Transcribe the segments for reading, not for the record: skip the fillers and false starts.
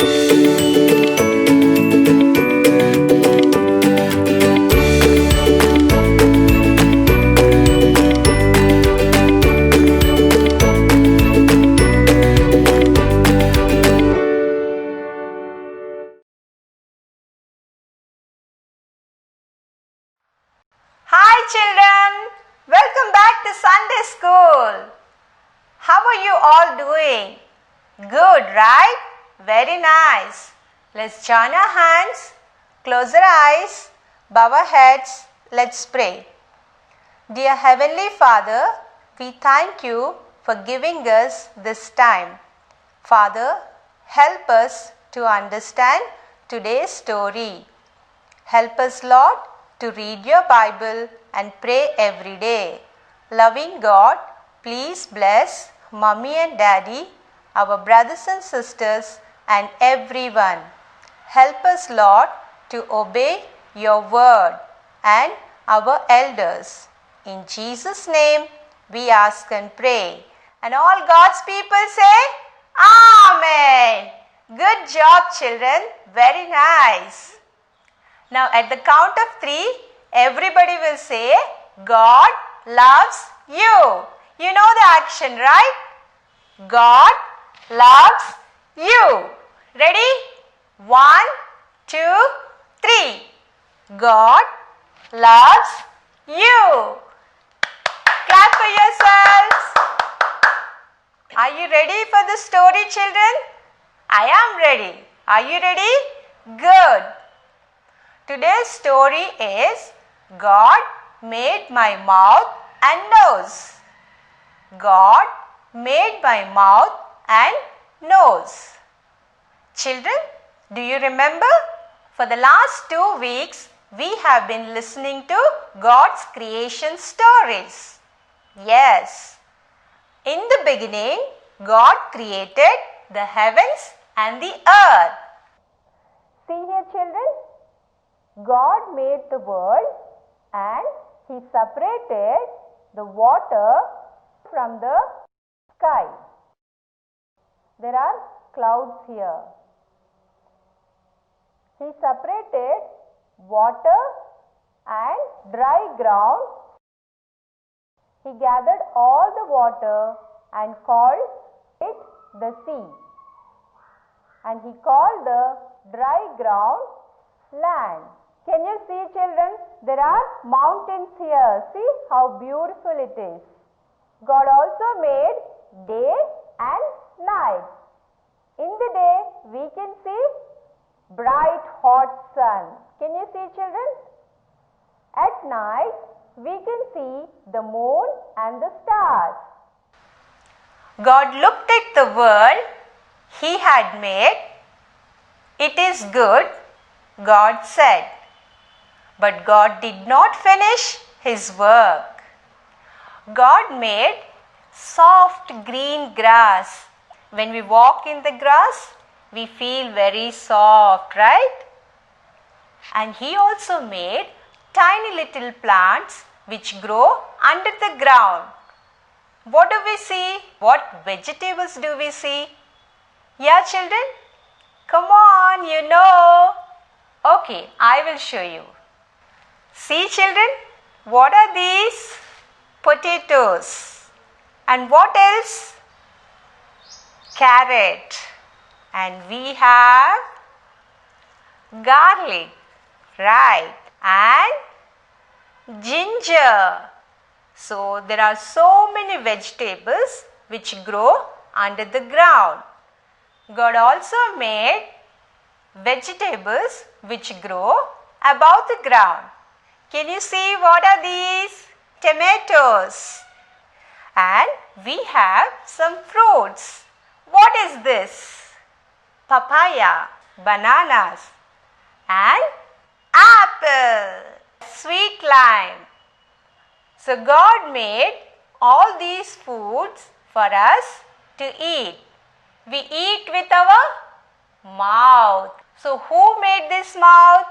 Hi children, welcome back to Sunday School. How are you all doing? Good, right? Very nice. Let's join our hands, close our eyes, bow our heads. Let's pray. Dear Heavenly Father, we thank you for giving us this time. Father, help us to understand today's story. Help us, Lord, to read your Bible and pray every day. Loving God, please bless Mummy and Daddy, our brothers and sisters, and everyone. Help us, Lord, to obey your word and our elders. In Jesus' name, we ask and pray. And all God's people say, Amen. Good job, children. Very nice. Now at the count of 3, everybody will say, God loves you. You know the action, right? God loves you. Ready? 1, 2, 3. God loves you. Clap for yourselves. Are you ready for the story, children? I am ready. Are you ready? Good. Today's story is God made my mouth and nose. God made my mouth and nose. Children, do you remember? For the last 2 weeks, we have been listening to God's creation stories. Yes. In the beginning, God created the heavens and the earth. See here, children. God made the world and He separated the water from the sky. There are clouds here. He separated water and dry ground. He gathered all the water and called it the sea. And He called the dry ground land. Can you see, children? There are mountains here. See how beautiful it is. God also made day and night. In the day, we can see bright hot sun. Can you see, children? At night, we can see the moon and the stars. God looked at the world He had made. It is good, God said. But God did not finish His work. God made soft green grass. When we walk in the grass, we feel very soft, right? And He also made tiny little plants which grow under the ground. What do we see? What vegetables do we see? Yeah, children? Come on, you know. Okay, I will show you. See, children, what are these? Potatoes. And what else? Carrot. And we have garlic, right? And ginger. So there are so many vegetables which grow under the ground. God also made vegetables which grow above the ground. Can you see what are these? Tomatoes. And we have some fruits. What is this? Papaya, bananas, and apple, sweet lime. So God made all these foods for us to eat. We eat with our mouth. So who made this mouth?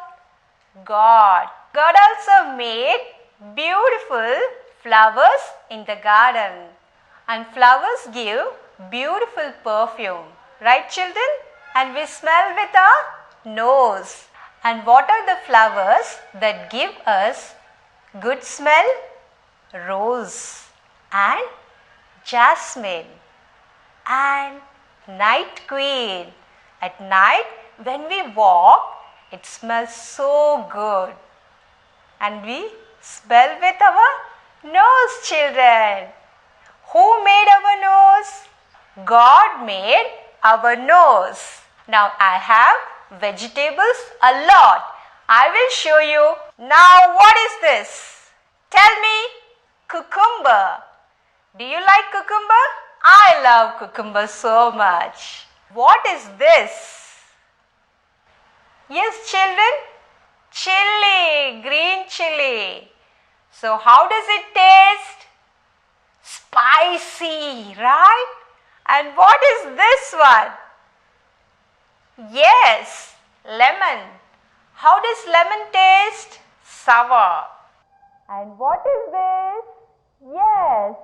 God. God also made beautiful flowers in the garden. And flowers give beautiful perfume. Right, children? and we smell with our nose. And what are the flowers that give us good smell? Rose and jasmine and night queen. At night when we walk, it smells so good. And we smell with our nose, children. Who made our nose? God made our nose. Now I have vegetables a lot. I will show you. Now what is this? Tell me. Cucumber. Do you like cucumber? I love cucumber so much. What is this? Yes, children? Chili, green chili. So how does it taste? Spicy, right? And what is this one? Yes, lemon. How does lemon taste? Sour. And what is this? Yes,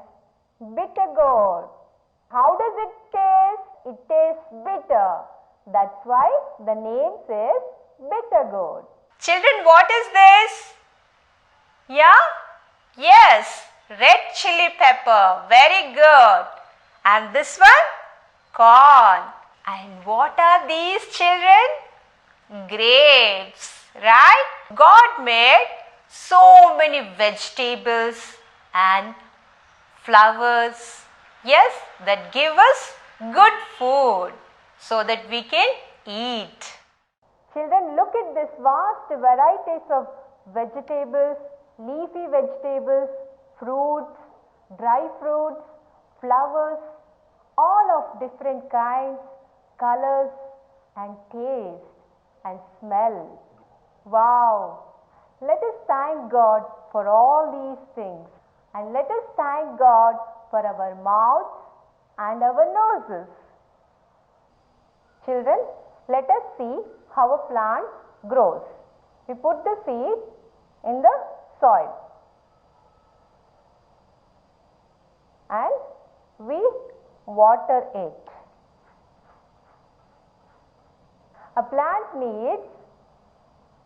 bitter gourd. How does it taste? It tastes bitter. That's why the name says bitter gourd. Children, what is this? Yeah? Yes, red chili pepper. Very good. And this one? Corn. And what are these, children? Grapes, right? God made so many vegetables and flowers, yes, that give us good food so that we can eat. Children, look at this vast varieties of vegetables, leafy vegetables, fruits, dry fruits, flowers, all of different kinds, colors and taste and smell. Wow! Let us thank God for all these things, and let us thank God for our mouths and our noses. Children, let us see how a plant grows. We put the seed in the soil and we water it. A plant needs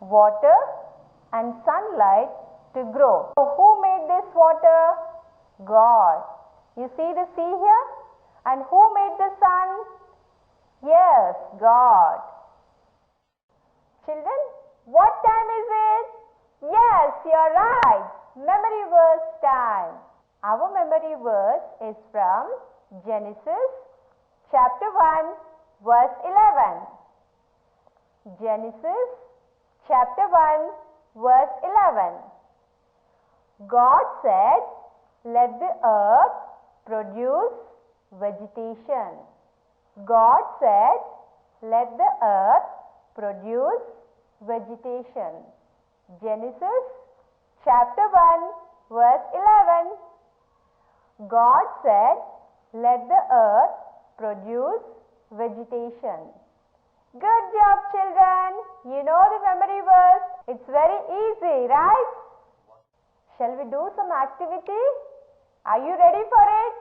water and sunlight to grow. So who made this water? God. You see the sea here? And who made the sun? Yes, God. Children, what time is it? Yes, you're right. Memory verse time. Our memory verse is from Genesis chapter 1 verse 11. Genesis chapter 1 verse 11. God said, let the earth produce vegetation. God said, let the earth produce vegetation. Genesis chapter 1 verse 11. God said, let the earth produce vegetation. Good job, children. You know the memory verse. It's very easy, right? Shall we do some activity? Are you ready for it?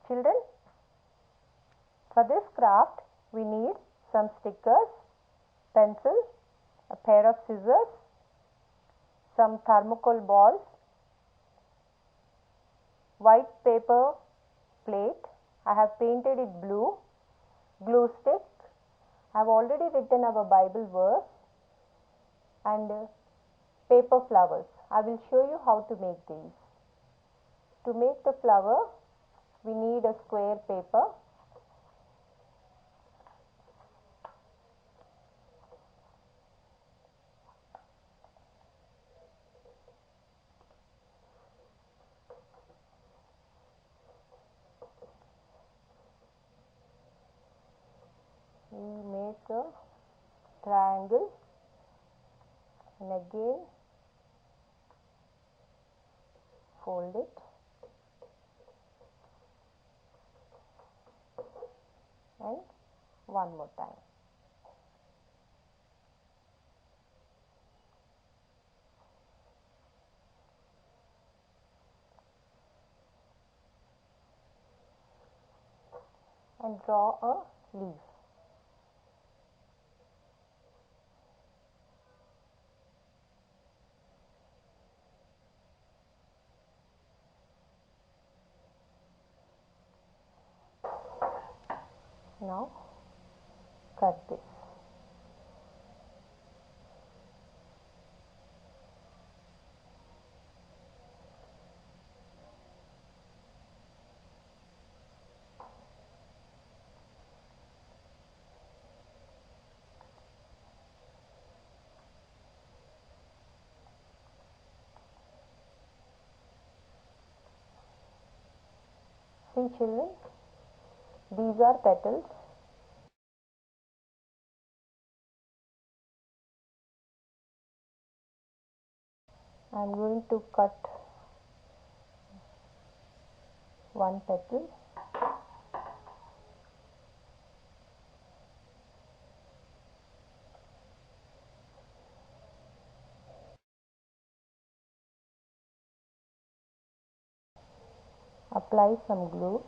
Children, for this craft, we need some stickers, pencil, a pair of scissors, some thermocol balls, white paper plate. I have painted it blue, glue stick. I have already written our Bible verse and paper flowers. I will show you how to make these. To make the flower, we need a square paper. We make a triangle and again fold it and one more time. and draw a leaf. Now cut this. See children, these are petals. I am going to cut one petal. Apply some glue.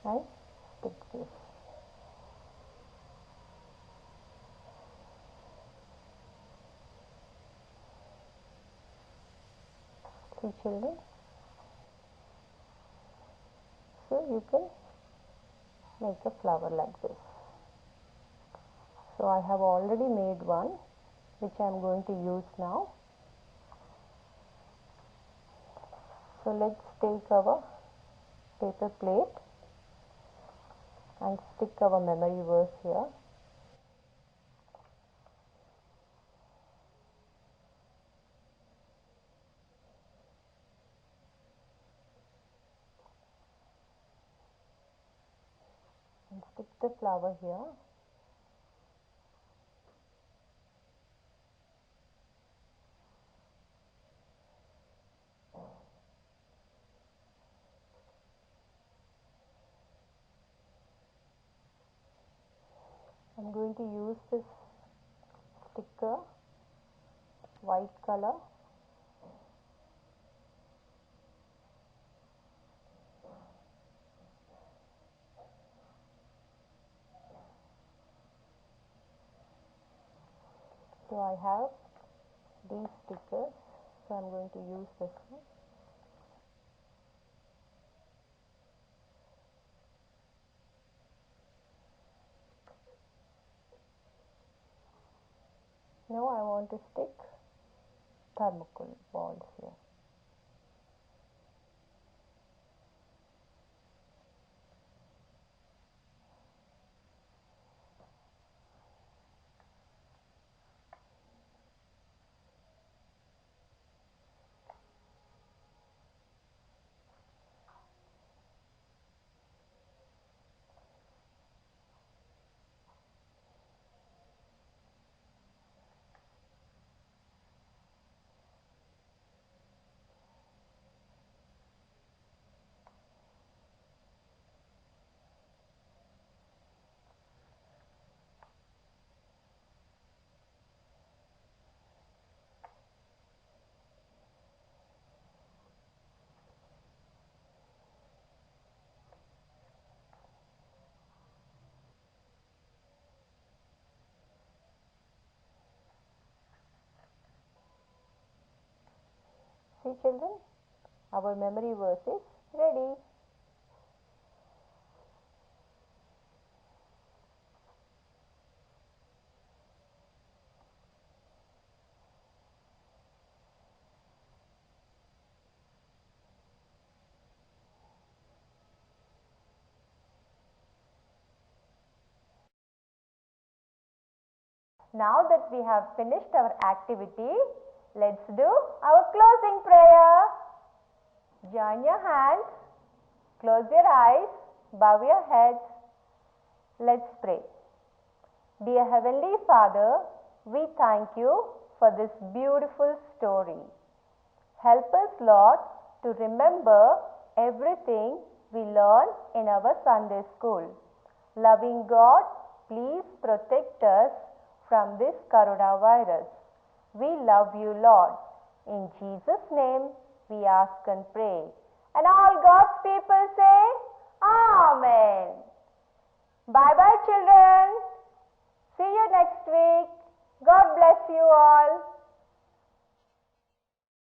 And stick this. See children, so you can make a flower like this. So I have already made one which I am going to use now. So let's take our paper plate and stick our memory verse here. And stick the flower here. I am going to use this sticker, white color. So I have these stickers, so I am going to use this one. Now I want to stick thermocol balls here. See children, our memory verse is ready. Now that we have finished our activity, let's do our closing prayer. Join your hands, close your eyes, bow your heads. Let's pray. Dear Heavenly Father, we thank you for this beautiful story. Help us, Lord, to remember everything we learn in our Sunday school. Loving God, please protect us from this coronavirus. We love you, Lord. In Jesus' name we ask and pray. And all God's people say, Amen. Bye bye, children.